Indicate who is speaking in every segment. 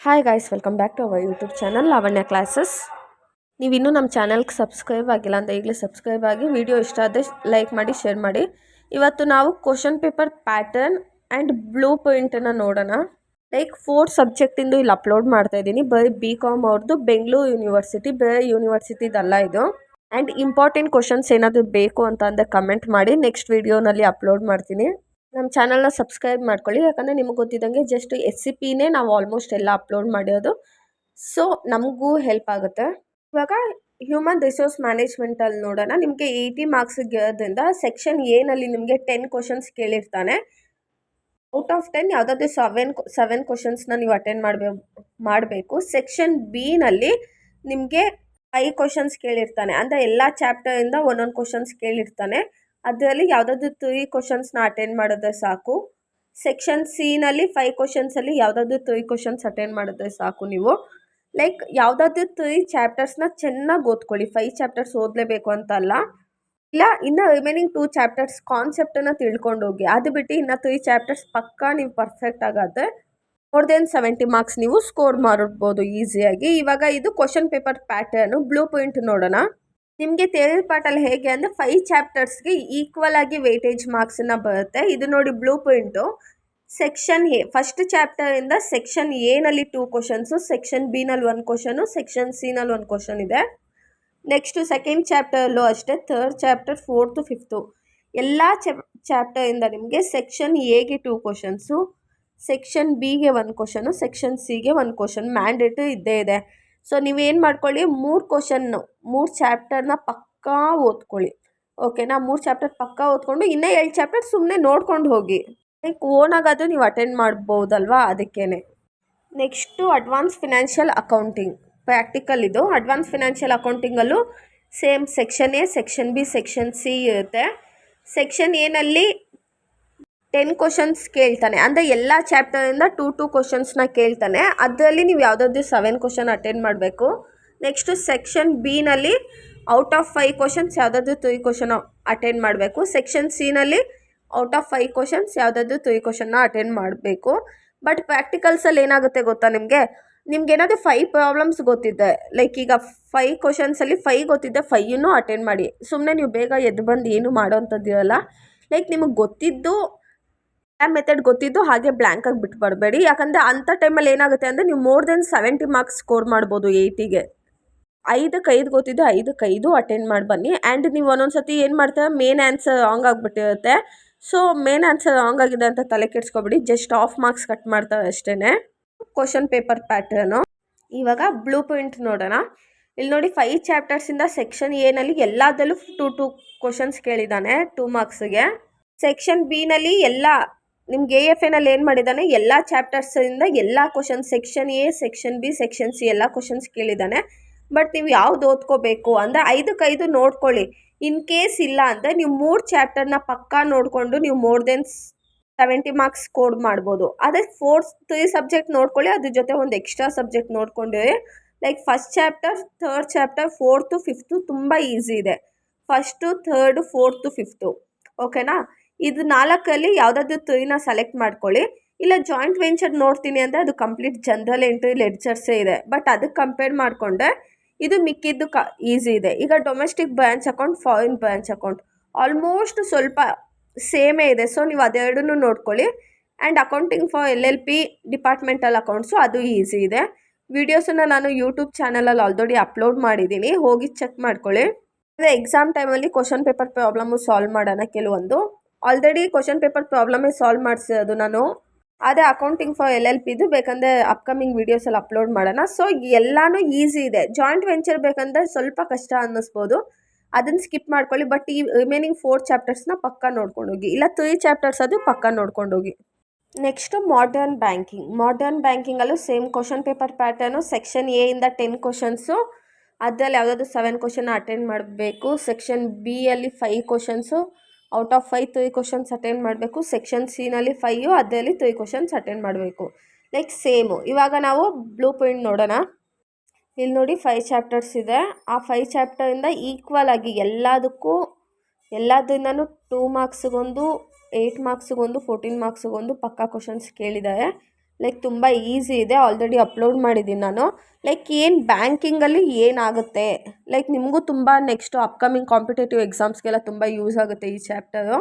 Speaker 1: Hi guys, welcome back to our YouTube channel Lavanya classes. ನೀವಿನ್ನೂ ನಮ್ಮ ಚಾನಲ್ಗೆ ಸಬ್ಸ್ಕ್ರೈಬ್ ಆಗಿಲ್ಲ ಅಂತ ಈಗಲೇ ಸಬ್ಸ್ಕ್ರೈಬ್ ಆಗಿ, ವಿಡಿಯೋ ಇಷ್ಟ ಆದರೆ ಲೈಕ್ ಮಾಡಿ, ಶೇರ್ ಮಾಡಿ. ಇವತ್ತು ನಾವು question paper pattern and blue ಪಾಯಿಂಟನ್ನು ನೋಡೋಣ. ಲೈಕ್ 4 ಸಬ್ಜೆಕ್ಟಿಂದು ಇಲ್ಲಿ ಅಪ್ಲೋಡ್ ಮಾಡ್ತಾ ಇದ್ದೀನಿ. ಬರೀ BCom ಅವ್ರದ್ದು ಬೆಂಗಳೂರು ಯೂನಿವರ್ಸಿಟಿ, ಬೇರೆ ಯೂನಿವರ್ಸಿಟಿದಲ್ಲ ಇದು. ಆ್ಯಂಡ್ ಇಂಪಾರ್ಟೆಂಟ್ ಕ್ವಶನ್ಸ್ ಏನಾದರೂ ಬೇಕು ಅಂತ ಅಂದರೆ ಕಮೆಂಟ್ ಮಾಡಿ, ನೆಕ್ಸ್ಟ್ ವೀಡಿಯೋನಲ್ಲಿ ಅಪ್ಲೋಡ್ ಮಾಡ್ತೀನಿ. ನಮ್ಮ ಚಾನಲ್ನ ಸಬ್ಸ್ಕ್ರೈಬ್ ಮಾಡ್ಕೊಳ್ಳಿ, ಯಾಕಂದರೆ ನಿಮಗೆ ಗೊತ್ತಿದ್ದಂಗೆ ಜಸ್ಟ್ SCPನೇ ನಾವು ಆಲ್ಮೋಸ್ಟ್ ಎಲ್ಲ ಅಪ್ಲೋಡ್ ಮಾಡಿರೋದು. ಸೊ ನಮಗೂ ಹೆಲ್ಪ್ ಆಗುತ್ತೆ. ಇವಾಗ ಹ್ಯೂಮನ್ ರಿಸೋರ್ಸ್ ಮ್ಯಾನೇಜ್ಮೆಂಟಲ್ಲಿ ನೋಡೋಣ. ನಿಮಗೆ 80 ಮಾರ್ಕ್ಸಿಗೆ ಇರೋದ್ರಿಂದ ಸೆಕ್ಷನ್ ಎನಲ್ಲಿ ನಿಮಗೆ 10 ಕ್ವಶನ್ಸ್ ಕೇಳಿರ್ತಾನೆ. ಔಟ್ ಆಫ್ 10 ಯಾವುದಾದ್ರೂ 7 ಕ್ವಶನ್ಸ್ನ ನೀವು ಅಟೆಂಡ್ ಮಾಡಬೇಕು. ಸೆಕ್ಷನ್ ಬಿನಲ್ಲಿ ನಿಮಗೆ 5 ಕ್ವಶನ್ಸ್ ಕೇಳಿರ್ತಾನೆ. ಅಂದರೆ ಎಲ್ಲ ಚಾಪ್ಟರಿಂದ ಒಂದೊಂದು ಕ್ವಶನ್ಸ್ ಕೇಳಿರ್ತಾನೆ. ಅದರಲ್ಲಿ ಯಾವುದಾದ್ರೂ 3 ಕ್ವಶನ್ಸ್ನ ಅಟೆಂಡ್ ಮಾಡಿದ್ರೆ ಸಾಕು. ಸೆಕ್ಷನ್ ಸಿನಲ್ಲಿ 5 ಕ್ವಶನ್ಸಲ್ಲಿ ಯಾವುದಾದ್ರೂ 3 ಕ್ವಶನ್ಸ್ ಅಟೆಂಡ್ ಮಾಡಿದ್ರೆ ಸಾಕು. ನೀವು ಲೈಕ್ ಯಾವುದಾದ್ರೂ 3 ಚಾಪ್ಟರ್ಸ್ನ ಚೆನ್ನಾಗಿ ಓದ್ಕೊಳ್ಳಿ. 5 ಚಾಪ್ಟರ್ಸ್ ಓದಲೇಬೇಕು ಅಂತ ಅಲ್ಲ. ಇಲ್ಲ, ಇನ್ನು ರಿಮೈನಿಂಗ್ 2 ಚಾಪ್ಟರ್ಸ್ ಕಾನ್ಸೆಪ್ಟನ್ನು ತಿಳ್ಕೊಂಡು ಹೋಗಿ. ಅದು ಬಿಟ್ಟು ಇನ್ನು 3 ಚಾಪ್ಟರ್ಸ್ ಪಕ್ಕಾ ನೀವು ಪರ್ಫೆಕ್ಟ್ ಆಗಾದರೆ ಮೋರ್ ದೆನ್ 70 ಮಾರ್ಕ್ಸ್ ನೀವು ಸ್ಕೋರ್ ಮಾಡ್ಬೋದು ಈಸಿಯಾಗಿ. ಇವಾಗ ಇದು question paper pattern. Blue point ನೋಡೋಣ. ನಿಮಗೆ ಥಿಯರಿ ಪಾರ್ಟಲ್ಲಿ ಹೇಗೆ ಅಂದರೆ 5 ಚಾಪ್ಟರ್ಸ್ಗೆ ಈಕ್ವಲ್ ಆಗಿ ವೇಟೇಜ್ ಮಾರ್ಕ್ಸನ್ನು ಬರುತ್ತೆ. ಇದು ನೋಡಿ blue point. Section A first ಚಾಪ್ಟರಿಂದ ಸೆಕ್ಷನ್ ಎನಲ್ಲಿ 2 ಕ್ವಶನ್ಸು, ಸೆಕ್ಷನ್ ಬಿನಲ್ಲಿ 1 ಕ್ವಶನು, ಸೆಕ್ಷನ್ ಸಿನಲ್ಲಿ 1 ಕ್ವಶನ್ ಇದೆ. ನೆಕ್ಸ್ಟು ಸೆಕೆಂಡ್ ಚಾಪ್ಟರಲ್ಲೂ ಅಷ್ಟೇ. ಥರ್ಡ್ ಚಾಪ್ಟರ್, 4th, 5th ಎಲ್ಲ ಚಾಪ್ಟರಿಂದ ನಿಮಗೆ ಸೆಕ್ಷನ್ ಎಗೆ 2 ಕ್ವಶನ್ಸು, ಸೆಕ್ಷನ್ ಬಿಗೆ 1 ಕ್ವಶನು, ಸೆಕ್ಷನ್ ಸಿಗೆ 1 ಕ್ವಶನ್ ಮ್ಯಾಂಡೇಟರಿ ಇದ್ದೇ ಇದೆ. ಸೊ ನೀವೇನು ಮಾಡ್ಕೊಳ್ಳಿ, 3 ಚಾಪ್ಟರ್ನ ಪಕ್ಕಾ ಓದ್ಕೊಳ್ಳಿ. ಓಕೆನಾ? 3 ಚಾಪ್ಟರ್ ಪಕ್ಕಾ ಓದ್ಕೊಂಡು ಇನ್ನೂ 7 ಚಾಪ್ಟರ್ ಸುಮ್ಮನೆ ನೋಡ್ಕೊಂಡು ಹೋಗಿ. ಲೈಕ್ ಓನಾಗಾದರೂ ನೀವು ಅಟೆಂಡ್ ಮಾಡ್ಬೋದಲ್ವಾ, ಅದಕ್ಕೇನೆ. Next advance financial accounting practical. ಇದು ಅಡ್ವಾನ್ಸ್ ಫಿನಾನ್ಷಿಯಲ್ ಅಕೌಂಟಿಂಗಲ್ಲೂ same section A, section B, section C ಇರುತ್ತೆ. ಸೆಕ್ಷನ್ ಎನಲ್ಲಿ 10 ಕ್ವಶನ್ಸ್ ಕೇಳ್ತಾನೆ. ಅಂದರೆ ಎಲ್ಲ ಚಾಪ್ಟರಿಂದ 2 ಕ್ವಶನ್ಸ್ನ ಕೇಳ್ತಾನೆ. ಅದರಲ್ಲಿ ನೀವು ಯಾವುದಾದ್ರೂ 7 ಕ್ವಶನ್ ಅಟೆಂಡ್ ಮಾಡಬೇಕು. ನೆಕ್ಸ್ಟು ಸೆಕ್ಷನ್ ಬಿನಲ್ಲಿ ಔಟ್ ಆಫ್ 5 ಕ್ವಶನ್ಸ್ ಯಾವುದಾದ್ರೂ 3 ಕ್ವಶನ್ ಅಟೆಂಡ್ ಮಾಡಬೇಕು. ಸೆಕ್ಷನ್ ಸಿನಲ್ಲಿ ಔಟ್ ಆಫ್ 5 ಕ್ವಶನ್ಸ್ ಯಾವುದಾದ್ರೂ 3 ಕ್ವಶನ್ನ ಅಟೆಂಡ್ ಮಾಡಬೇಕು. ಬಟ್ ಪ್ರಾಕ್ಟಿಕಲ್ಸಲ್ಲಿ ಏನಾಗುತ್ತೆ ಗೊತ್ತಾ, ನಿಮ್ಗೇನಾದರೂ 5 ಪ್ರಾಬ್ಲಮ್ಸ್ ಗೊತ್ತಿದೆ. ಲೈಕ್ ಈಗ 5 ಕ್ವಶನ್ಸಲ್ಲಿ 5 ಗೊತ್ತಿದ್ದೆ, 5ನ್ನೂ ಅಟೆಂಡ್ ಮಾಡಿ. ಸುಮ್ಮನೆ ನೀವು ಬೇಗ ಎದ್ದು ಬಂದು ಏನು ಮಾಡೋವಂಥದ್ದಿರಲ್ಲ. ಲೈಕ್ ನಿಮಗೆ ಗೊತ್ತಿದ್ದು ಮೆಥಡ್ ಗೊತ್ತಿದ್ದು ಹಾಗೆ ಬ್ಲ್ಯಾಂಕಾಗಿ ಬಿಟ್ಟು ಬರಬೇಡಿ. ಯಾಕಂದರೆ ಅಂಥ ಟೈಮಲ್ಲಿ ಏನಾಗುತ್ತೆ ಅಂದರೆ ನೀವು ಮೋರ್ ದೆನ್ 70 ಮಾರ್ಕ್ಸ್ ಸ್ಕೋರ್ ಮಾಡ್ಬೋದು 80ಗೆ. 5ಕ್ಕೆ 5 ಗೊತ್ತಿದ್ದು 5ಕ್ಕೆ 5 ಅಟೆಂಡ್ ಮಾಡಿ ಬನ್ನಿ. ಆ್ಯಂಡ್ ನೀವು ಒಂದೊಂದು ಸತಿ ಏನು ಮಾಡ್ತಾರೆ, ಮೇನ್ ಆನ್ಸರ್ ರಾಂಗ್ ಆಗಿಬಿಟ್ಟಿರುತ್ತೆ. ಸೊ ಮೇನ್ ಆನ್ಸರ್ ರಾಂಗ್ ಆಗಿದೆ ಅಂತ ತಲೆ ಕೆಡಿಸ್ಕೊಬೇಡಿ, ಜಸ್ಟ್ ಆಫ್ ಮಾರ್ಕ್ಸ್ ಕಟ್ ಮಾಡ್ತಾರೆ ಅಷ್ಟೇ. Question paper pattern. ಇವಾಗ ಬ್ಲೂ ಪಾಯಿಂಟ್ ನೋಡೋಣ. ಇಲ್ಲಿ ನೋಡಿ 5 ಚಾಪ್ಟರ್ಸಿಂದ ಸೆಕ್ಷನ್ ಎನಲ್ಲಿ ಎಲ್ಲದರಲ್ಲೂ 2 ಕ್ವಶನ್ಸ್ ಕೇಳಿದ್ದಾನೆ 2 ಮಾರ್ಕ್ಸಿಗೆ. ಸೆಕ್ಷನ್ ಬಿನಲ್ಲಿ ಎಲ್ಲ ನಿಮ್ಗೆ AFAನಲ್ಲಿ ಏನು ಮಾಡಿದ್ದಾನೆ, ಎಲ್ಲ ಚಾಪ್ಟರ್ಸಿಂದ ಎಲ್ಲ questions section A, section B, section C ಎಲ್ಲ ಕ್ವಶನ್ಸ್ ಕೇಳಿದ್ದಾನೆ. ಬಟ್ ನೀವು ಯಾವ್ದು ಓದ್ಕೋಬೇಕು ಅಂದರೆ 5ಕ್ಕೆ 5 ನೋಡ್ಕೊಳ್ಳಿ. ಇನ್ ಕೇಸ್ ಇಲ್ಲ ಅಂದರೆ ನೀವು 3 ಚಾಪ್ಟರ್ನ ಪಕ್ಕಾ ನೋಡಿಕೊಂಡು ನೀವು ಮೋರ್ ದೆನ್ 70 ಮಾರ್ಕ್ಸ್ ಸ್ಕೋರ್ ಮಾಡ್ಬೋದು. ಅದೇ 3 ಸಬ್ಜೆಕ್ಟ್ ನೋಡ್ಕೊಳ್ಳಿ, ಅದ್ರ ಜೊತೆ ಒಂದು ಎಕ್ಸ್ಟ್ರಾ ಸಬ್ಜೆಕ್ಟ್ ನೋಡ್ಕೊಂಡ್ರೆ like first chapter, third chapter, 4th, 5th ತುಂಬ ಈಸಿ ಇದೆ. ಫಸ್ಟು, ಥರ್ಡು, 4th, 5th ಓಕೆನಾ? ಇದು 4ರಲ್ಲಿ ಯಾವುದಾದ್ರೂ 3ನ ಸೆಲೆಕ್ಟ್ ಮಾಡ್ಕೊಳ್ಳಿ. ಇಲ್ಲ ಜಾಯಿಂಟ್ ವೆಂಚರ್ ನೋಡ್ತೀನಿ ಅಂದರೆ ಅದು ಕಂಪ್ಲೀಟ್ ಜನರಲ್ ಎಂಟ್ರಿ ಲೆಡ್ಜರ್ಸೇ ಇದೆ. ಬಟ್ ಅದಕ್ಕೆ ಕಂಪೇರ್ ಮಾಡಿಕೊಂಡ್ರೆ ಇದು ಮಿಕ್ಕಿದ್ದು ಈಸಿ ಇದೆ. ಈಗ domestic branch account, foreign branch account almost ಸ್ವಲ್ಪ ಸೇಮೇ ಇದೆ. ಸೊ ನೀವು ಅದೆರಡನ್ನೂ ನೋಡ್ಕೊಳ್ಳಿ. And accounting for LLP, departmental accounts ಅದು ಈಸಿ ಇದೆ. ವೀಡಿಯೋಸನ್ನು ನಾನು ಯೂಟ್ಯೂಬ್ ಚಾನಲಲ್ಲಿ ಆಲ್ರೆಡಿ ಅಪ್ಲೋಡ್ ಮಾಡಿದ್ದೀನಿ, ಹೋಗಿ ಚೆಕ್ ಮಾಡ್ಕೊಳ್ಳಿ. ಅದೇ ಎಕ್ಸಾಮ್ ಟೈಮಲ್ಲಿ ಕ್ವಶನ್ ಪೇಪರ್ ಪ್ರಾಬ್ಲಮ್ಮು ಸಾಲ್ವ್ ಮಾಡೋಣ. ಕೆಲವೊಂದು ಆಲ್ರೆಡಿ ಕ್ವಶನ್ ಪೇಪರ್ ಪ್ರಾಬ್ಲಮೇ ಸಾಲ್ವ್ ಮಾಡಿಸಿರೋದು ನಾನು. ಅದೇ ಅಕೌಂಟಿಂಗ್ ಫಾರ್ LLPದು ಬೇಕಂದರೆ ಅಪ್ಕಮಿಂಗ್ ವೀಡಿಯೋಸಲ್ಲಿ ಅಪ್ಲೋಡ್ ಮಾಡೋಣ. ಸೊ ಎಲ್ಲನೂ ಈಸಿ ಇದೆ. ಜಾಯಿಂಟ್ ವೆಂಚರ್ ಬೇಕಂದರೆ ಸ್ವಲ್ಪ ಕಷ್ಟ ಅನ್ನಿಸ್ಬೋದು, ಅದನ್ನು ಸ್ಕಿಪ್ ಮಾಡ್ಕೊಳ್ಳಿ. ಬಟ್ ಈ ರಿಮೈನಿಂಗ್ 4 ಚಾಪ್ಟರ್ಸ್ನ ಪಕ್ಕ ನೋಡ್ಕೊಂಡೋಗಿ, ಇಲ್ಲ 3 ಚಾಪ್ಟರ್ಸ್ ಅದು ಪಕ್ಕ ನೋಡ್ಕೊಂಡೋಗಿ. Next modern banking. ಮಾಡರ್ನ್ ಬ್ಯಾಂಕಿಂಗಲ್ಲೂ same question paper pattern. Section ಎಯಿಂದ 10 ಕ್ವಶನ್ಸು, ಅದರಲ್ಲಿ ಯಾವುದಾದ್ರೂ 7 ಕ್ವಶನ್ ಅಟೆಂಡ್ ಮಾಡಬೇಕು. ಸೆಕ್ಷನ್ ಬಿಯಲ್ಲಿ 5 questions, out of 5 3 questions attend ಮಾಡಬೇಕು. ಸೆಕ್ಷನ್ ಸಿನಲ್ಲಿ 5, ಅದರಲ್ಲಿ 3 ಕ್ವಶನ್ಸ್ ಅಟೆಂಡ್ ಮಾಡಬೇಕು. Like same. ಇವಾಗ ನಾವು ಬ್ಲೂ ಪಾಯಿಂಟ್ ನೋಡೋಣ. ಇಲ್ಲಿ ನೋಡಿ 5 ಚಾಪ್ಟರ್ಸ್ ಇದೆ. ಆ 5 ಚಾಪ್ಟರಿಂದ ಈಕ್ವಲ್ ಆಗಿ ಎಲ್ಲದರಿಂದನೂ 2 ಮಾರ್ಕ್ಸಿಗೊಂದು, 8 ಮಾರ್ಕ್ಸಿಗೊಂದು, 14 ಮಾರ್ಕ್ಸಿಗೊಂದು ಪಕ್ಕಾ ಕ್ವಶನ್ಸ್ ಕೇಳಿದ್ದಾರೆ. ಲೈಕ್ ತುಂಬ ಈಸಿ ಇದೆ, ಆಲ್ರೆಡಿ ಅಪ್ಲೋಡ್ ಮಾಡಿದ್ದೀನಿ ನಾನು. ಲೈಕ್ ಏನು ಬ್ಯಾಂಕಿಂಗಲ್ಲಿ ಏನಾಗುತ್ತೆ, ಲೈಕ್ ನಿಮಗೂ ತುಂಬ ನೆಕ್ಸ್ಟು ಅಪ್ಕಮಿಂಗ್ ಕಾಂಪಿಟೇಟಿವ್ ಎಕ್ಸಾಮ್ಸ್ಗೆಲ್ಲ ತುಂಬ ಯೂಸ್ ಆಗುತ್ತೆ ಈ ಚಾಪ್ಟರು.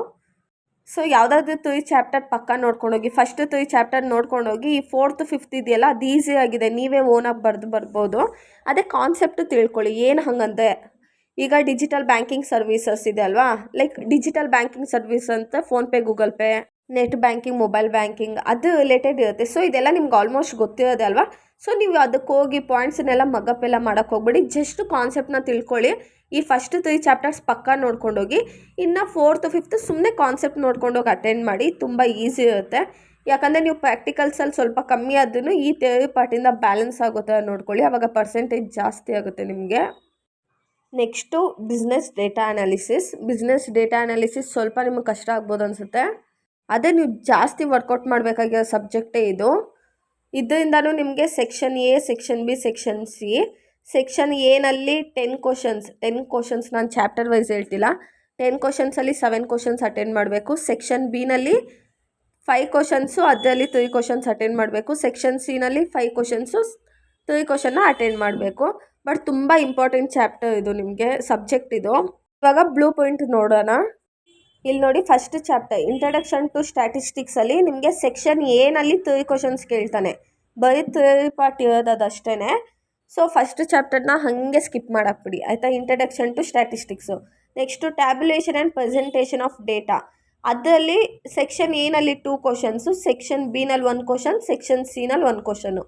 Speaker 1: ಸೊ ಯಾವುದಾದ್ರೂ 3 ಚಾಪ್ಟರ್ ಪಕ್ಕ ನೋಡ್ಕೊಂಡೋಗಿ, ಫಸ್ಟ್ 3 ಚಾಪ್ಟರ್ ನೋಡ್ಕೊಂಡೋಗಿ, ಈ 4th 5th ಇದೆಯಲ್ಲ ಅದು ಈಸಿ ಆಗಿದೆ, ನೀವೇ ಓನಾಗಿ ಬರ್ಬೋದು. ಅದೇ ಕಾನ್ಸೆಪ್ಟು ತಿಳ್ಕೊಳ್ಳಿ ಏನು ಹಾಗಂತೆ. ಈಗ ಡಿಜಿಟಲ್ ಬ್ಯಾಂಕಿಂಗ್ ಸರ್ವೀಸಸ್ ಇದೆ ಅಲ್ವಾ, ಲೈಕ್ ಡಿಜಿಟಲ್ ಬ್ಯಾಂಕಿಂಗ್ ಸರ್ವಿಸ್ ಅಂತ PhonePe, Google pay, net banking, mobile banking ಅದು ರಿಲೇಟೆಡ್ ಇರುತ್ತೆ. ಸೊ ಇದೆಲ್ಲ ನಿಮ್ಗೆ ಆಲ್ಮೋಸ್ಟ್ ಗೊತ್ತಿರೋದೆ ಅಲ್ವಾ. ಸೊ ನೀವು ಅದಕ್ಕೆ ಹೋಗಿ ಪಾಯಿಂಟ್ಸನ್ನೆಲ್ಲ ಮಗಪ್ಪೆಲ್ಲ ಮಾಡೋಕ್ಕೆ ಹೋಗ್ಬೇಡಿ, ಜಸ್ಟ್ ಕಾನ್ಸೆಪ್ಟನ್ನ ತಿಳ್ಕೊಳ್ಳಿ. ಈ ಫಸ್ಟ್ 3 ಚಾಪ್ಟರ್ಸ್ ಪಕ್ಕ ನೋಡ್ಕೊಂಡೋಗಿ, ಇನ್ನು 4th 5th ಸುಮ್ಮನೆ ಕಾನ್ಸೆಪ್ಟ್ ನೋಡ್ಕೊಂಡೋಗಿ ಅಟೆಂಡ್ ಮಾಡಿ, ತುಂಬ ಈಸಿ ಇರುತ್ತೆ. ಯಾಕಂದರೆ ನೀವು ಪ್ರಾಕ್ಟಿಕಲ್ಸಲ್ಲಿ ಸ್ವಲ್ಪ ಕಮ್ಮಿ ಆದ್ರೂ ಈ ಥಿಯರಿ ಪಾರ್ಟಿಂದ ಬ್ಯಾಲೆನ್ಸ್ ಆಗುತ್ತೆ ನೋಡ್ಕೊಳ್ಳಿ, ಆವಾಗ ಪರ್ಸೆಂಟೇಜ್ ಜಾಸ್ತಿ ಆಗುತ್ತೆ ನಿಮಗೆ. ನೆಕ್ಸ್ಟು ಬಿಸ್ನೆಸ್ ಡೇಟಾ ಅನಾಲಿಸಿಸ್ ಸ್ವಲ್ಪ ನಿಮಗೆ ಕಷ್ಟ ಆಗ್ಬೋದು ಅನಿಸುತ್ತೆ. ಅದೇ ನೀವು ಜಾಸ್ತಿ ವರ್ಕೌಟ್ ಮಾಡಬೇಕಾಗಿರೋ ಸಬ್ಜೆಕ್ಟೇ ಇದು. ಇದರಿಂದನೂ ನಿಮಗೆ section A, section B, section C. Section ಎನಲ್ಲಿ 10 ಕ್ವಶನ್ಸ್ ನಾನು ಚಾಪ್ಟರ್ ವೈಸ್ ಹೇಳ್ತಿಲ್ಲ, 10 ಕ್ವಶನ್ಸಲ್ಲಿ 7 ಕ್ವಶನ್ಸ್ ಅಟೆಂಡ್ ಮಾಡಬೇಕು. ಸೆಕ್ಷನ್ ಬಿನಲ್ಲಿ 5 ಕ್ವಶನ್ಸು, ಅದರಲ್ಲಿ 3 ಕ್ವಶನ್ಸ್ ಅಟೆಂಡ್ ಮಾಡಬೇಕು. ಸೆಕ್ಷನ್ ಸಿನಲ್ಲಿ 5 ಕ್ವಶನ್ಸು, 3 ಕ್ವಶನ್ನ ಅಟೆಂಡ್ ಮಾಡಬೇಕು. ಬಟ್ ತುಂಬ ಇಂಪಾರ್ಟೆಂಟ್ ಚಾಪ್ಟರ್ ಇದು, ನಿಮಗೆ ಸಬ್ಜೆಕ್ಟ್ ಇದು. ಇವಾಗ ಬ್ಲೂ ಪಾಯಿಂಟ್ ನೋಡೋಣ. ಇಲ್ಲಿ ನೋಡಿ, ಫಸ್ಟ್ ಚಾಪ್ಟರ್ ಇಂಟ್ರಡಕ್ಷನ್ ಟು ಸ್ಟ್ಯಾಟಿಸ್ಟಿಕ್ಸಲ್ಲಿ ನಿಮಗೆ ಸೆಕ್ಷನ್ ಎನಲ್ಲಿ 3 ಕ್ವಶನ್ಸ್ ಕೇಳ್ತಾನೆ, ಬರೀ ಥಿಯರಿ ಪಾರ್ಟ್ ಇರೋದು ಅದಷ್ಟೇ. ಸೊ ಫಸ್ಟ್ ಚಾಪ್ಟರ್ನ ಹಾಗೆ ಸ್ಕಿಪ್ ಮಾಡಾಕ್ಬಿಡಿ ಆಯಿತಾ. Introduction to statistics. Next tabulation and presentation of data, ಅದರಲ್ಲಿ ಸೆಕ್ಷನ್ ಎನಲ್ಲಿ 2 ಕ್ವಶನ್ಸು, ಸೆಕ್ಷನ್ ಬಿನಲ್ಲಿ 1 ಕ್ವಶನ್, ಸೆಕ್ಷನ್ ಸಿನಲ್ಲಿ 1 ಕ್ವಶನು.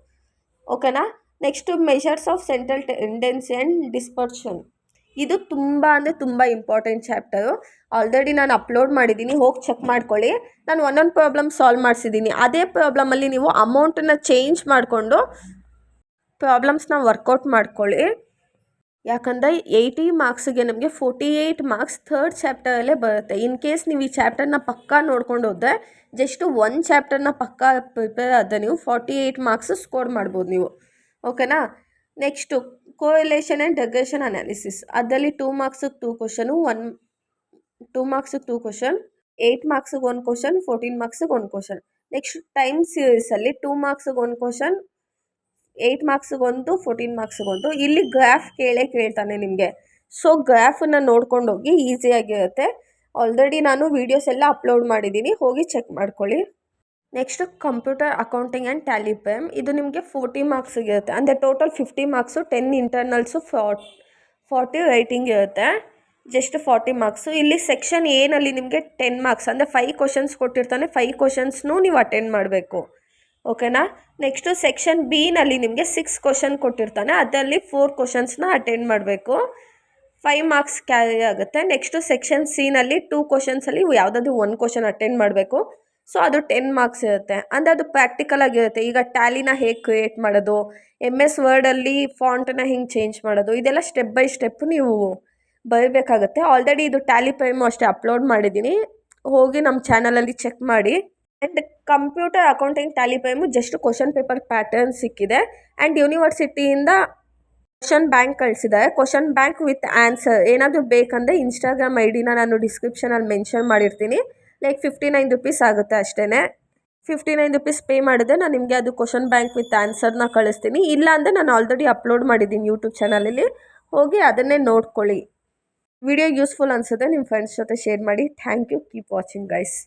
Speaker 1: ಓಕೆನಾ. Next measures of central tendency and dispersion, ಇದು ತುಂಬ ಅಂದರೆ ತುಂಬ ಇಂಪಾರ್ಟೆಂಟ್ ಚಾಪ್ಟರು. ಆಲ್ರೆಡಿ ನಾನು ಅಪ್ಲೋಡ್ ಮಾಡಿದ್ದೀನಿ, ಹೋಗಿ ಚೆಕ್ ಮಾಡ್ಕೊಳ್ಳಿ. ನಾನು ಒಂದೊಂದು ಪ್ರಾಬ್ಲಮ್ ಸಾಲ್ವ್ ಮಾಡಿಸಿದ್ದೀನಿ. ಅದೇ ಪ್ರಾಬ್ಲಮಲ್ಲಿ ನೀವು ಅಮೌಂಟನ್ನು ಚೇಂಜ್ ಮಾಡಿಕೊಂಡು ಪ್ರಾಬ್ಲಮ್ಸ್ನ ವರ್ಕೌಟ್ ಮಾಡ್ಕೊಳ್ಳಿ. ಯಾಕಂದರೆ 80 ಮಾರ್ಕ್ಸಿಗೆ ನಮಗೆ 48 ಮಾರ್ಕ್ಸ್ 3rd ಚಾಪ್ಟರಲ್ಲೇ ಬರುತ್ತೆ. ಇನ್ ಕೇಸ್ ನೀವು ಈ ಚಾಪ್ಟರ್ನ ಪಕ್ಕಾ ನೋಡ್ಕೊಂಡು ಹೋದರೆ, ಜಸ್ಟ್ 1 ಚಾಪ್ಟರ್ನ ಪಕ್ಕಾ ಪ್ರಿಪೇರ್ ಆದರೆ ನೀವು 48 ಮಾರ್ಕ್ಸ್ ಸ್ಕೋರ್ ಮಾಡ್ಬೋದು ನೀವು. ಓಕೆನಾ. Next correlation and regression analysis, ಅದರಲ್ಲಿ 2 ಮಾರ್ಕ್ಸಿಗೆ 2 ಕ್ವಶನು, 2 ಮಾರ್ಕ್ಸಿಗೆ 2 ಕ್ವಶನ್, 8 ಮಾರ್ಕ್ಸಿಗೆ 1 ಕ್ವಶನ್, 14 ಮಾರ್ಕ್ಸಿಗೆ 1 ಕ್ವಶನ್. ನೆಕ್ಸ್ಟ್ ಟೈಮ್ ಸೀರೀಸಲ್ಲಿ 2 ಮಾರ್ಕ್ಸಿಗೆ 1 ಕ್ವಶನ್, 8 ಮಾರ್ಕ್ಸಿಗೆ 1, 14 ಮಾರ್ಕ್ಸಿಗೆ 1. ಇಲ್ಲಿ ಗ್ರಾಫ್ ಕೇಳ್ತಾನೆ ನಿಮಗೆ. ಸೊ ಗ್ರಾಫನ್ನು ನೋಡ್ಕೊಂಡೋಗಿ, ಈಸಿಯಾಗಿರುತ್ತೆ. ಆಲ್ರೆಡಿ ನಾನು ವೀಡಿಯೋಸ್ ಎಲ್ಲ ಅಪ್ಲೋಡ್ ಮಾಡಿದ್ದೀನಿ, ಹೋಗಿ ಚೆಕ್ ಮಾಡ್ಕೊಳ್ಳಿ. Next computer accounting and tally prime, ಇದು ನಿಮಗೆ 40 ಮಾರ್ಕ್ಸಿಗೆ ಇರುತ್ತೆ. ಅಂದರೆ ಟೋಟಲ್ 50 ಮಾರ್ಕ್ಸು, 10 ಇಂಟರ್ನಲ್ಸು, 40 ರೈಟಿಂಗ್ ಇರುತ್ತೆ. Just 40 marks. ಇಲ್ಲಿ ಸೆಕ್ಷನ್ ಎನಲ್ಲಿ ನಿಮಗೆ 10 ಮಾರ್ಕ್ಸ್, ಅಂದರೆ 5 ಕ್ವಶನ್ಸ್ ಕೊಟ್ಟಿರ್ತಾನೆ, 5 ಕ್ವಶನ್ಸ್ನೂ ನೀವು ಅಟೆಂಡ್ ಮಾಡಬೇಕು. ಓಕೆನಾ. ನೆಕ್ಸ್ಟು ಸೆಕ್ಷನ್ ಬಿನಲ್ಲಿ ನಿಮಗೆ 6 ಕ್ವಶನ್ ಕೊಟ್ಟಿರ್ತಾನೆ, ಅದರಲ್ಲಿ 4 ಕ್ವಶನ್ಸ್ನ ಅಟೆಂಡ್ ಮಾಡಬೇಕು, 5 ಮಾರ್ಕ್ಸ್ ಕ್ಯಾರಿ ಆಗುತ್ತೆ. ನೆಕ್ಸ್ಟು ಸೆಕ್ಷನ್ ಸಿನಲ್ಲಿ 2 ಕ್ವಶನ್ಸಲ್ಲಿ ಯಾವುದಾದ್ರೂ 1 ಕ್ವಶನ್ ಅಟೆಂಡ್ ಮಾಡಬೇಕು. ಸೊ ಅದು 10 ಮಾರ್ಕ್ಸ್ ಇರುತ್ತೆ. ಅಂದರೆ ಅದು ಪ್ರಾಕ್ಟಿಕಲ್ ಆಗಿರುತ್ತೆ. ಈಗ ಟ್ಯಾಲಿನ ಹೇಗೆ ಕ್ರಿಯೇಟ್ ಮಾಡೋದು, MS ವರ್ಡಲ್ಲಿ ಫಾಂಟನ್ನ ಹೆಂಗೆ ಚೇಂಜ್ ಮಾಡೋದು, ಇದೆಲ್ಲ ಸ್ಟೆಪ್ ಬೈ ಸ್ಟೆಪ್ ನೀವು ಬರೀಬೇಕಾಗುತ್ತೆ. ಆಲ್ರೆಡಿ ಇದು ಟ್ಯಾಲಿ ಪ್ರೈಮು ಅಷ್ಟೇ ಅಪ್ಲೋಡ್ ಮಾಡಿದ್ದೀನಿ, ಹೋಗಿ ನಮ್ಮ ಚಾನಲಲ್ಲಿ ಚೆಕ್ ಮಾಡಿ. And computer accounting Tally Prime just question paper pattern ಸಿಕ್ಕಿದೆ. ಆ್ಯಂಡ್ ಯೂನಿವರ್ಸಿಟಿಯಿಂದ ಕ್ವಶನ್ ಬ್ಯಾಂಕ್ ಕಳಿಸಿದ್ದಾರೆ, ಕ್ವಶನ್ ಬ್ಯಾಂಕ್ ವಿತ್ ಆನ್ಸರ್. ಏನಾದರೂ ಬೇಕಂದರೆ ಇನ್ಸ್ಟಾಗ್ರಾಮ್ ID-ನ ನಾನು ಡಿಸ್ಕ್ರಿಪ್ಷನಲ್ಲಿ ಮೆನ್ಷನ್ ಮಾಡಿರ್ತೀನಿ. ಲೈಕ್ 59 ರುಪೀಸ್ ಆಗುತ್ತೆ ಅಷ್ಟೇ. 59 ರುಪೀಸ್ ಪೇ ಮಾಡಿದ್ರೆ ನಾನು ನಿಮಗೆ ಅದು ಕ್ವಶನ್ ಬ್ಯಾಂಕ್ ವಿತ್ ಆನ್ಸರ್ನ ಕಳಿಸ್ತೀನಿ. ಇಲ್ಲ ಅಂದರೆ ನಾನು ಆಲ್ರೆಡಿ ಅಪ್ಲೋಡ್ ಮಾಡಿದ್ದೀನಿ ಯೂಟ್ಯೂಬ್ ಚಾನಲಲ್ಲಿ, ಹೋಗಿ ಅದನ್ನೇ ನೋಡ್ಕೊಳ್ಳಿ. ವಿಡಿಯೋ ಯೂಸ್ಫುಲ್ ಅನಿಸಿದ್ರೆ ನಿಮ್ಮ ಫ್ರೆಂಡ್ಸ್ ಜೊತೆ ಶೇರ್ ಮಾಡಿ. Thank you. Keep watching guys.